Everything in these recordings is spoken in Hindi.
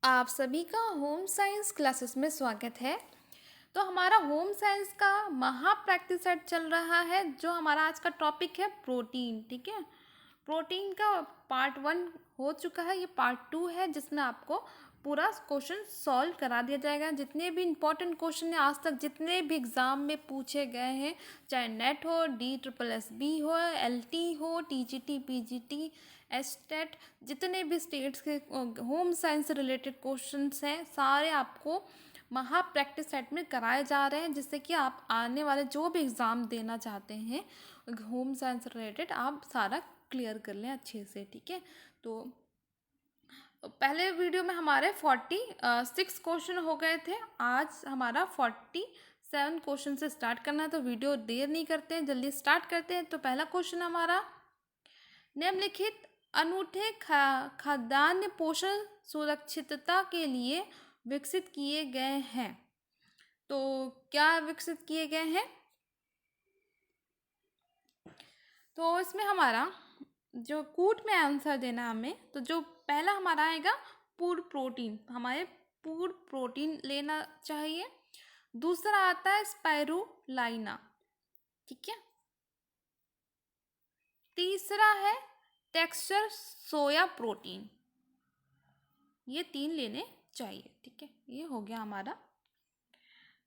आप सभी का होम साइंस क्लासेस में स्वागत है। तो हमारा होम साइंस का महा प्रैक्टिस सेट चल रहा है, जो हमारा आज का टॉपिक है प्रोटीन। ठीक है, प्रोटीन का पार्ट 1 हो चुका है, ये पार्ट 2 है जिसमें आपको पूरा क्वेश्चन सॉल्व करा दिया जाएगा। जितने भी इम्पोर्टेंट क्वेश्चन हैं आज तक जितने भी एग्ज़ाम में पूछे गए हैं, चाहे नेट हो, DSSB हो, LT हो, TGT, PGT, एस्टेट, जितने भी स्टेट्स के होम साइंस से रिलेटेड क्वेश्चंस हैं, सारे आपको महा प्रैक्टिस सेट में कराए जा रहे हैं, जिससे कि आप आने वाले जो भी एग्ज़ाम देना चाहते हैं होम साइंस से रिलेटेड, आप सारा क्लियर कर लें अच्छे से। ठीक है, तो पहले वीडियो में हमारे 46 क्वेश्चन हो गए थे। आज हमारा 47 क्वेश्चन से स्टार्ट करना है, तो वीडियो देर नहीं करते हैं, जल्दी स्टार्ट करते हैं। तो पहला क्वेश्चन हमारा, निम्नलिखित अनूठे खाद्यान्न पोषण सुरक्षितता के लिए विकसित किए गए हैं। तो क्या विकसित किए गए हैं? तो इसमें हमारा जो कूट में आंसर देना है हमें, तो जो पहला हमारा आएगा पूर्ण प्रोटीन, हमारे पूर्ण प्रोटीन लेना चाहिए। दूसरा आता है स्पाइरुलाइना। ठीक है, तीसरा है टेक्सचर सोया प्रोटीन। ये 3 लेने चाहिए। ठीक है, ये हो गया हमारा।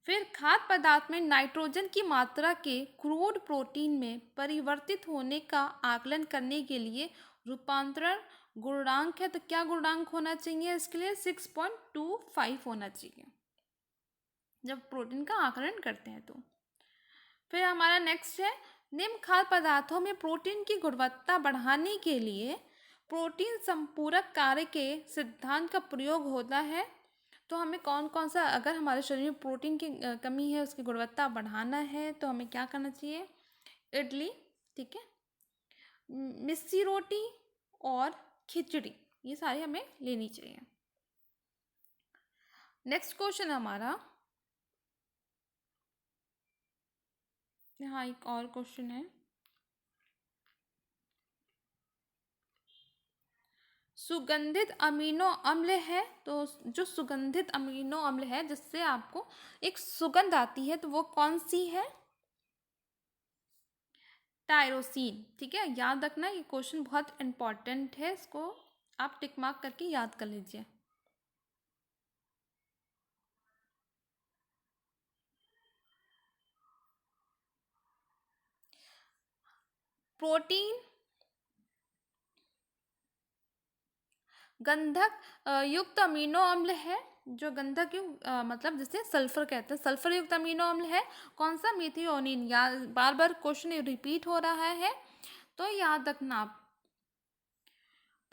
फिर खाद्य पदार्थ में नाइट्रोजन की मात्रा के क्रूड प्रोटीन में परिवर्तित होने का आकलन करने के लिए रूपांतरण गुणांक है। तो क्या गुणांक होना चाहिए इसके लिए? 6.25 होना चाहिए जब प्रोटीन का आकलन करते हैं। तो फिर हमारा नेक्स्ट है, निम्न खाद्य पदार्थों में प्रोटीन की गुणवत्ता बढ़ाने के लिए प्रोटीन संपूरक कार्य के सिद्धांत का प्रयोग होता है। तो हमें कौन कौन सा, अगर हमारे शरीर में प्रोटीन की कमी है, उसकी गुणवत्ता बढ़ाना है, तो हमें क्या करना चाहिए? इडली, ठीक है, मिस्सी रोटी और खिचड़ी, ये सारी हमें लेनी चाहिए। नेक्स्ट क्वेश्चन हमारा, यहाँ एक और क्वेश्चन है, सुगंधित अमीनो अम्ल है। तो जो सुगंधित अमीनो अम्ल है जिससे आपको एक सुगंध आती है, तो वो कौन सी है? टायरोसिन। ठीक है, याद रखना, ये क्वेश्चन बहुत इंपॉर्टेंट है, इसको आप टिक मार्क करके याद कर लीजिए। प्रोटीन गंधक युक्त अमीनो अम्ल है, जो गंधक युक्त मतलब जिसे सल्फर कहते हैं, सल्फर युक्त अमीनो अम्ल है। कौन सा? मीथियोनिन। या बार बार क्वेश्चन रिपीट हो रहा है, तो याद रखना आप।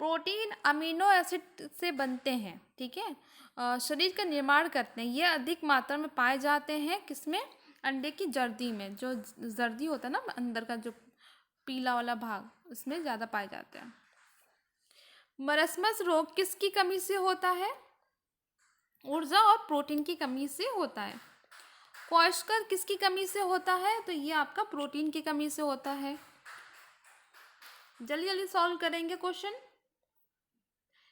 प्रोटीन अमीनो एसिड से बनते हैं। ठीक है, शरीर का निर्माण करते हैं। ये अधिक मात्रा में पाए जाते हैं किसमें? अंडे की जर्दी में। जो जर्दी होता है ना अंदर का, जो पीला वाला भाग, उसमें ज़्यादा पाए जाते हैं। मरस्मस रोग किसकी कमी से होता है? ऊर्जा और प्रोटीन की कमी से होता है। क्वॉशकर किसकी कमी से होता है? तो ये आपका प्रोटीन की कमी से होता है। जल्दी जल्दी सॉल्व करेंगे क्वेश्चन।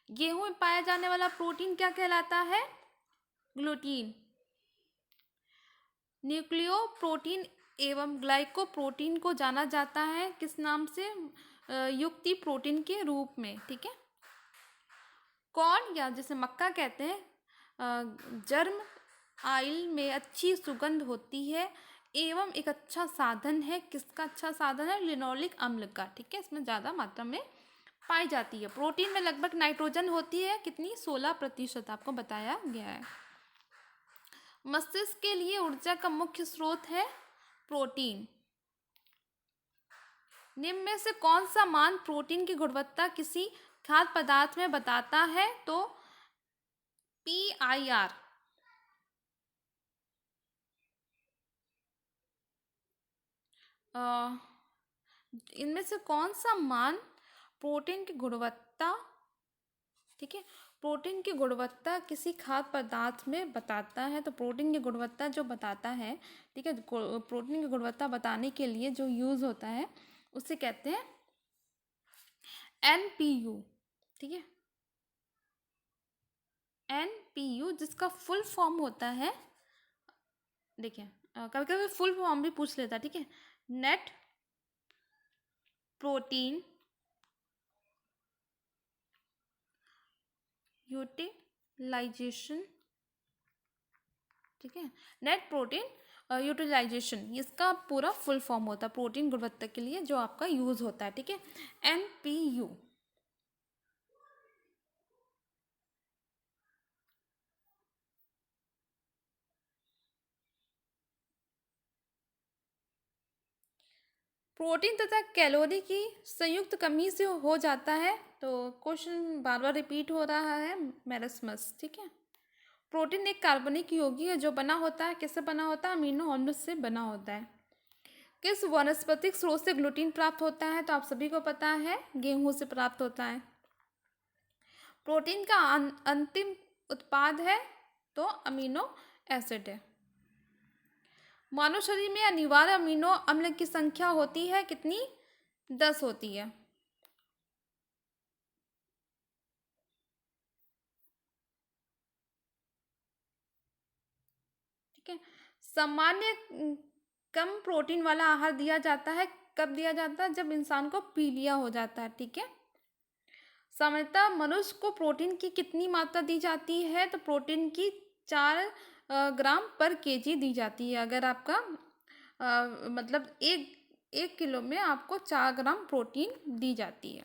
गेहूं में पाया जाने वाला प्रोटीन क्या कहलाता है? ग्लूटीन। न्यूक्लियो प्रोटीन एवं ग्लाइकोप्रोटीन को जाना जाता है किस नाम से? युक्ति प्रोटीन के रूप में। ठीक है, कॉर्न या जिसे मक्का कहते हैं, जर्म आयल में अच्छी सुगंध होती है एवं एक अच्छा साधन है। किसका अच्छा साधन है? लिनोलिक अम्ल का। ठीक है, इसमें ज़्यादा मात्रा में पाई जाती है। प्रोटीन में लगभग नाइट्रोजन होती है, कितनी? 16% आपको बताया गया है। मस्तिष्क के लिए ऊर्जा का मुख्य स्रोत है प्रोटीन। निम्न में से कौन सा मान प्रोटीन की गुणवत्ता किसी खाद्य पदार्थ में बताता है? तो PIR। इनमें से कौन सा मान प्रोटीन की गुणवत्ता, ठीक है, प्रोटीन की गुणवत्ता किसी खाद्य पदार्थ में बताता है? तो प्रोटीन की गुणवत्ता जो बताता है, ठीक है, प्रोटीन की गुणवत्ता बताने के लिए जो यूज़ होता है उसे कहते हैं NPU। ठीक है, NPU जिसका फुल फॉर्म होता है, देखिए कभी कभी फुल फॉर्म भी पूछ लेता है, ठीक है। नेट प्रोटीन यूटिलाइजेशन, ठीक है। नेट प्रोटीन यूटिलाइजेशन, इसका पूरा फुल फॉर्म होता है प्रोटीन गुणवत्ता के लिए जो आपका यूज़ होता है, ठीक है। NPU। प्रोटीन तथा कैलोरी की संयुक्त कमी से हो जाता है, तो क्वेश्चन बार बार रिपीट हो रहा है, मेरस्मस, ठीक है। प्रोटीन एक कार्बनिक यौगिक है जो बना होता है, किससे बना होता है? अमीनो अम्ल से बना होता है। किस वनस्पतिक स्रोत से ग्लूटीन प्राप्त होता है? तो आप सभी को पता है, गेहूं से प्राप्त होता है। प्रोटीन का अंतिम उत्पाद है तो अमीनो एसिड है। मानव शरीर में अनिवार्य अमीनो अम्ल की संख्या होती है कितनी? 10 होती है। ठीक है। सामान्य कम प्रोटीन वाला आहार दिया जाता है, कब दिया जाता है? जब इंसान को पीलिया हो जाता है, ठीक है। सामान्यतः मनुष्य को प्रोटीन की कितनी मात्रा दी जाती है? तो प्रोटीन की 4 ग्राम पर केजी दी जाती है। अगर आपका मतलब एक किलो में आपको 4 ग्राम प्रोटीन दी जाती है।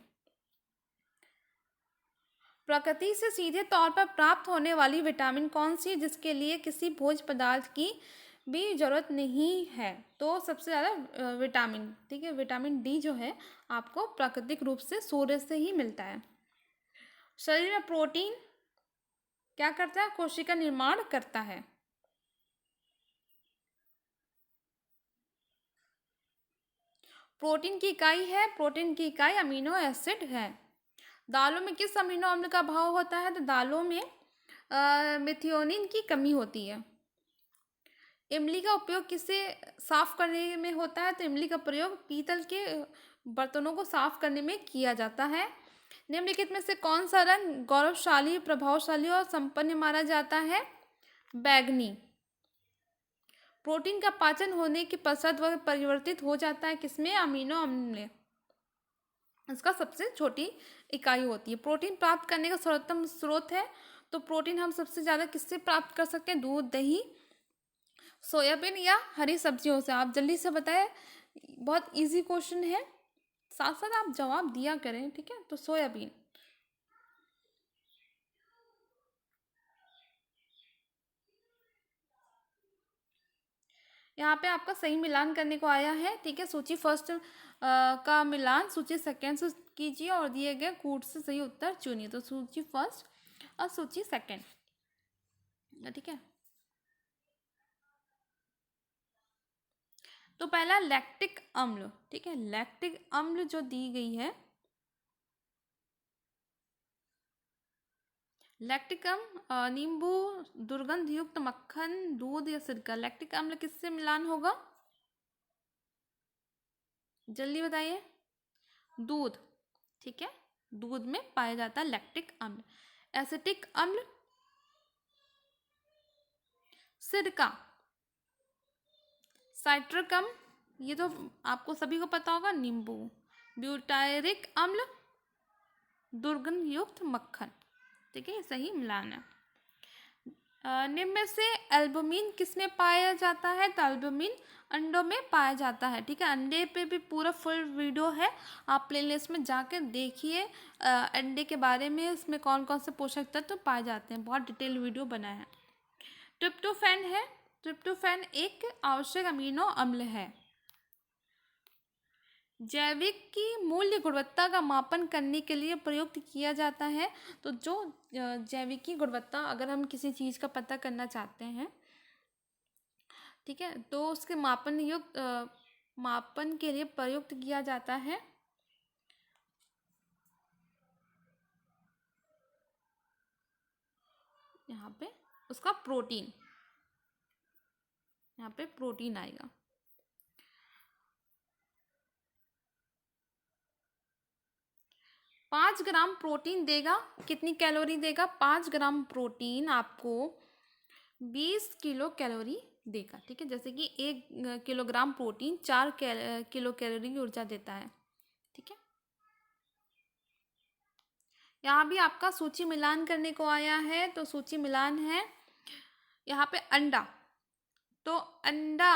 प्रकृति से सीधे तौर पर प्राप्त होने वाली विटामिन कौन सी है जिसके लिए किसी भोज्य पदार्थ की भी जरूरत नहीं है? तो सबसे ज़्यादा विटामिन, ठीक है, विटामिन डी जो है आपको प्राकृतिक रूप से सूर्य से ही मिलता है। शरीर में प्रोटीन क्या करता है? कोशिका निर्माण करता है। प्रोटीन की इकाई है, प्रोटीन की इकाई अमीनो एसिड है। दालों में किस अमीनो अम्ल का अभाव होता है? तो दालों में मेथियोनिन की कमी होती है। इमली का उपयोग किसे साफ करने में होता है? तो इमली का प्रयोग पीतल के बर्तनों को साफ करने में किया जाता है। निम्नलिखित में से कौन सा रंग गौरवशाली, प्रभावशाली और संपन्न माना जाता है? बैगनी। प्रोटीन का पाचन होने के पश्चात वह परिवर्तित हो जाता है किसमें? अमीनो अम्ल में। इसका सबसे छोटी इकाई होती है। प्रोटीन प्राप्त करने का सर्वोत्तम स्रोत है, तो प्रोटीन हम सबसे ज़्यादा किससे प्राप्त कर सकते हैं? दूध, दही, सोयाबीन या हरी सब्जियों से। आप जल्दी से बताएं, बहुत इजी क्वेश्चन है, साथ साथ आप जवाब दिया करें, ठीक है। तो सोयाबीन। यहाँ पे आपका सही मिलान करने को आया है, ठीक है। सूची फर्स्ट का मिलान सूची सेकंड से कीजिए और दिए गए कूट से सही उत्तर चुनिए। तो सूची फर्स्ट और सूची सेकंड, ठीक है। तो पहला लैक्टिक अम्ल, ठीक है। लैक्टिक अम्ल जो दी गई है, लैक्टिक अम्ल नींबू, दुर्गंध युक्त मक्खन, दूध या सिरका। लैक्टिक अम्ल किससे मिलान होगा? जल्दी बताइए। दूध, ठीक है। दूध में पाया जाता है लैक्टिक अम्ल। एसिटिक अम्ल, सिरका। साइट्रिक अम्ल, ये तो आपको सभी को पता होगा, नींबू। ब्यूटायरिक अम्ल, दुर्गंध युक्त मक्खन, ठीक है, सही मिलान है। निम्न में से एल्बुमिन किस में पाया जाता है? तो एल्बुमिन अंडों में पाया जाता है, ठीक है। अंडे पे भी पूरा फुल वीडियो है, आप प्लेलिस्ट में जाकर देखिए अंडे के बारे में, उसमें कौन कौन से पोषक तत्व पाए जाते हैं, बहुत डिटेल वीडियो बना है। ट्रिप्टोफैन है, ट्रिप्टोफैन एक आवश्यक अमीनो अम्ल है। जैविक की मूल्य गुणवत्ता का मापन करने के लिए प्रयुक्त किया जाता है। तो जो जैविक की गुणवत्ता, अगर हम किसी चीज़ का पता करना चाहते हैं, ठीक है, तो उसके मापन के लिए प्रयुक्त किया जाता है यहाँ पे उसका प्रोटीन, यहाँ पे प्रोटीन आएगा। 5 ग्राम प्रोटीन देगा, कितनी कैलोरी देगा? 5 ग्राम प्रोटीन आपको 20 किलो कैलोरी देगा, ठीक है। जैसे कि 1 किलोग्राम प्रोटीन 4 किलो कैलोरी की ऊर्जा देता है, ठीक है। यहाँ भी आपका सूची मिलान करने को आया है, तो सूची मिलान है यहाँ पे अंडा। तो अंडा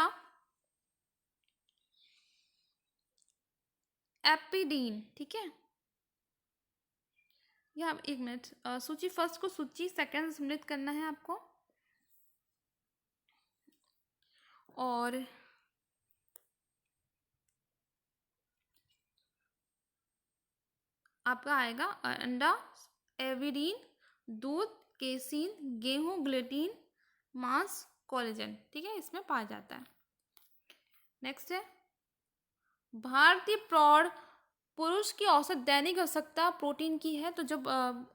एपिडीन, ठीक है। यहाँ 1 मिनट, सूची फर्स्ट को सूची सेकंड सम्मिलित करना है आपको। और आपका आएगा अंडा, एविडीन, दूध, केसीन, गेहूं, ग्लूटीन, मांस, कोलेजन, ठीक है, इसमें पाया जाता है। नेक्स्ट है भारतीय प्रौढ़ पुरुष की औसत दैनिक आवश्यकता प्रोटीन की है। तो जब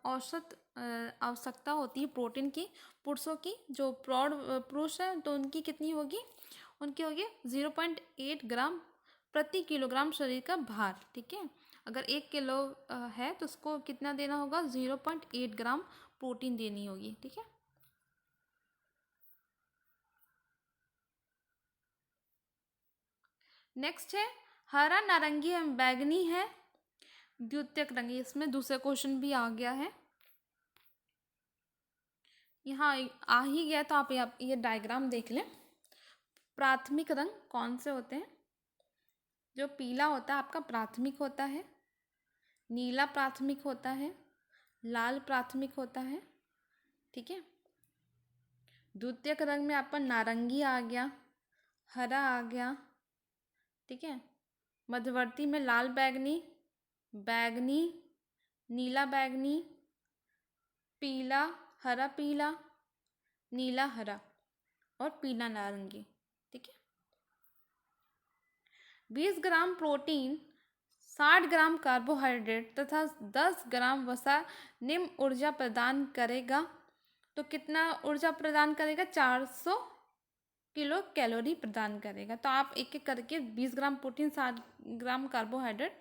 औसत आवश्यकता होती है प्रोटीन की पुरुषों की, जो प्रौढ़ पुरुष है तो उनकी कितनी होगी? उनकी होगी 0.8 ग्राम प्रति किलोग्राम शरीर का भार, ठीक है। अगर 1 किलो है तो उसको कितना देना होगा? 0.8 ग्राम प्रोटीन देनी होगी, ठीक है। नेक्स्ट है हरा, नारंगी एवं बैगनी है द्वितीयक रंग। इसमें दूसरा क्वेश्चन भी आ गया है, यहाँ आ ही गया, तो आप ये डायग्राम देख लें। प्राथमिक रंग कौन से होते हैं? जो पीला होता है आपका प्राथमिक होता है, नीला प्राथमिक होता है, लाल प्राथमिक होता है, ठीक है। द्वितीयक रंग में आपका नारंगी आ गया, हरा आ गया, ठीक है। मध्यवर्ती में लाल बैगनी, बैगनी, नीला बैगनी, पीला, हरा पीला, नीला हरा और पीला नारंगी, ठीक है। 20 ग्राम प्रोटीन, 60 ग्राम कार्बोहाइड्रेट तथा 10 ग्राम वसा निम्न ऊर्जा प्रदान करेगा। तो कितना ऊर्जा प्रदान करेगा? 400 किलो कैलोरी प्रदान करेगा। तो आप एक एक करके 20 ग्राम प्रोटीन, 60 ग्राम कार्बोहाइड्रेट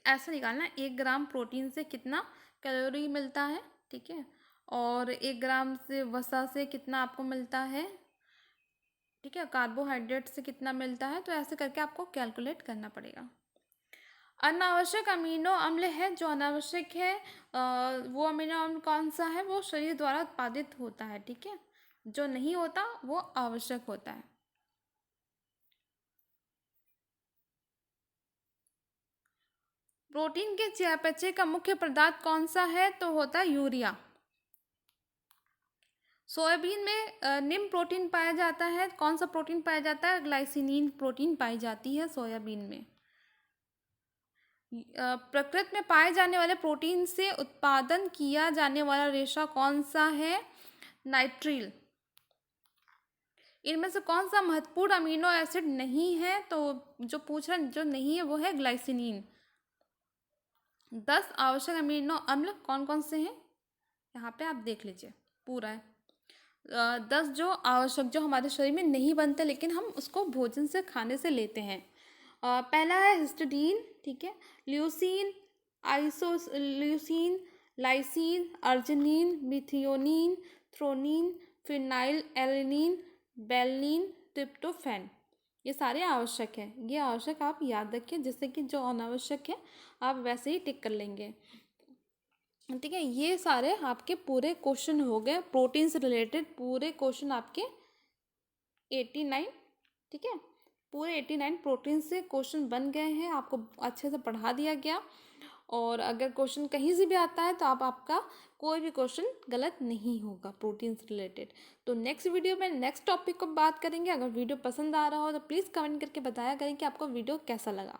ऐसा निकालना। 1 ग्राम प्रोटीन से कितना कैलोरी मिलता है, ठीक है। और 1 ग्राम से वसा से कितना आपको मिलता है, ठीक है। कार्बोहाइड्रेट से कितना मिलता है, तो ऐसे करके आपको कैलकुलेट करना पड़ेगा। अनावश्यक अमीनो अम्ल है, जो अनावश्यक है वो अमीनो अम्ल कौन सा है? वो शरीर द्वारा उत्पादित होता है, ठीक है। जो नहीं होता वो आवश्यक होता है। प्रोटीन के चयापचय का मुख्य पदार्थ कौन सा है? तो होता है यूरिया। सोयाबीन में निम्न प्रोटीन पाया जाता है। कौन सा प्रोटीन पाया जाता है? ग्लाइसिनीन प्रोटीन पाई जाती है सोयाबीन में। प्रकृति में पाए जाने वाले प्रोटीन से उत्पादन किया जाने वाला रेशा कौन सा है? नाइट्रिल। इनमें से कौन सा महत्वपूर्ण अमीनो एसिड नहीं है? तो जो पूछ रहे जो नहीं है वो है ग्लाइसिनीन। 10 आवश्यक अमीनो अम्ल कौन कौन से हैं? यहाँ पे आप देख लीजिए, पूरा है। 10 जो आवश्यक, जो हमारे शरीर में नहीं बनते लेकिन हम उसको भोजन से, खाने से लेते हैं। पहला है हिस्टिडीन, ठीक है। Leucine, leucine, lysine, arginine, methionine, threonine, phenylalanine, valine, tryptophan, ये सारे आवश्यक हैं। ये आवश्यक आप याद रखिए, जिससे कि जो अनावश्यक है आप वैसे ही टिक कर लेंगे, ठीक है। ये सारे आपके पूरे क्वेश्चन हो गए प्रोटीन से रिलेटेड। पूरे क्वेश्चन आपके 89, ठीक है, पूरे 89 प्रोटीन से क्वेश्चन बन गए हैं। आपको अच्छे से पढ़ा दिया गया। और अगर क्वेश्चन कहीं से भी आता है तो आपका कोई भी क्वेश्चन गलत नहीं होगा प्रोटीन से रिलेटेड। तो नेक्स्ट वीडियो में नेक्स्ट टॉपिक को बात करेंगे। अगर वीडियो पसंद आ रहा हो तो प्लीज़ कमेंट करके बताया करें कि आपको वीडियो कैसा लगा।